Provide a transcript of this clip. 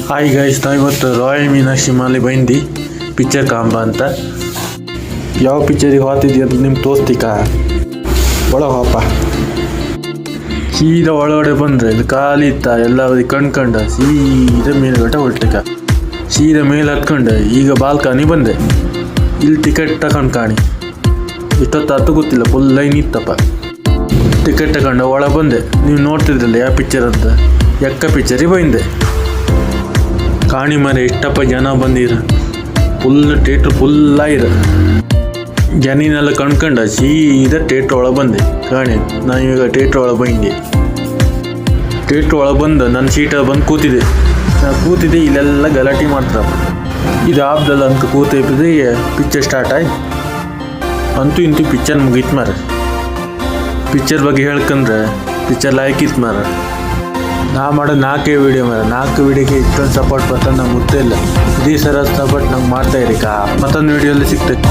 Hi guys, ನಾವು ಇವತ್ತು royal Meenakshi ಮಾಲೆ ಬೈಂದಿ ಪಿಕ್ಚರ್ ಕಾಂಬ ಅಂತ. ಯಾವ ಪಿಕ್ಚರಿಗೆ ಹೋಗ್ತಿದ್ವಿ ಅಂತ ನಿಮ್ಗೆ ತೋರಿಸ್ತಿಕ್ಕ ಒಳ ಹೋಪ. ಸೀದಾ ಒಳಗಡೆ ಬಂದರೆ ಇದು ಖಾಲಿ ಇತ್ತ, ಎಲ್ಲ ಕಣ್ಕಂಡ ಸೀದಾ ಮೇಲ್ಗಡೆ ಹೊರಟಿಕ. ಸೀದಾ ಮೇಲೆ ಹತ್ಕೊಂಡೆ ಈಗ ಬಾಲ್ಕನಿ ಬಂದೆ. ಇಲ್ಲಿ ಟಿಕೆಟ್ ತಗೊಂಡು ಕಾಣಿ ಇಷ್ಟೊತ್ತು ಗೊತ್ತಿಲ್ಲ, ಫುಲ್ ಲೈನ್ ಇತ್ತಪ್ಪ. ಟಿಕೆಟ್ ತಗೊಂಡು ಒಳ ಬಂದೆ. ನೀವು ನೋಡ್ತಿದ್ರಲ್ಲ ಯಾವ ಪಿಕ್ಚರ್ ಅಂತ, ಎಕ್ಕ ಪಿಕ್ಚರಿಗೆ ಬಂದೆ. ಕಾಣಿ ಮರೆ ಇಷ್ಟಪ್ಪ ಜನ ಬಂದಿರ, ಫುಲ್ ಥಿಯೇಟ್ರ್ ಫುಲ್ಲಾಗಿರ. ಜನಿನೆಲ್ಲ ಕಣ್ಕಂಡ ಸೀದಾ ಥಿಯೇಟ್ರ್ ಒಳಗೆ ಬಂದೆ. ಕಾಣಿ ನಾನೀಗ ಥಿಯೇಟ್ರ್ ಒಳಗೆ ಬಂದೆ. ಥಿಯೇಟ್ರ್ ಒಳಗೆ ಬಂದು ನನ್ನ ಸೀಟಲ್ಲಿ ಬಂದು ಕೂತಿದ್ದೆ. ನಾನು ಕೂತಿದ್ದೆ, ಇಲ್ಲೆಲ್ಲ ಗಲಾಟೆ ಮಾಡ್ತಾರಪ್ಪ. ಇದು ಆಪ್ದಲ್ಲ ಅಂತ ಕೂತಿದ್ದೆ, ಪಿಕ್ಚರ್ ಸ್ಟಾರ್ಟ್ ಆಯ್ತು. ಅಂತೂ ಇಂತೂ ಪಿಕ್ಚರ್ ಮುಗೀತು ಮಾರ. ಪಿಕ್ಚರ್ ಬಗ್ಗೆ ಹೇಳ್ಕಂದ್ರೆ ಪಿಕ್ಚರ್ ಲಾಯ್ಕಿತ್ತು ಮಾರ. ನಾ ಮಾಡೋದು 4 ವೀಡಿಯೋ ಮಾರ. 4 ವೀಡಿಯೋಗೆ ಇಷ್ಟೊಂದು ಸಪೋರ್ಟ್ ಬರ್ತದೆ, ನಂಗೆ ಗೊತ್ತೇ ಇಲ್ಲ. ಇದೇ ಸರ ಸಪೋರ್ಟ್ ನಂಗೆ ಮಾಡ್ತಾ ಇರಿ. ಮತ್ತೊಂದು ವೀಡಿಯೋಲ್ಲಿ ಸಿಗ್ತೈತೆ.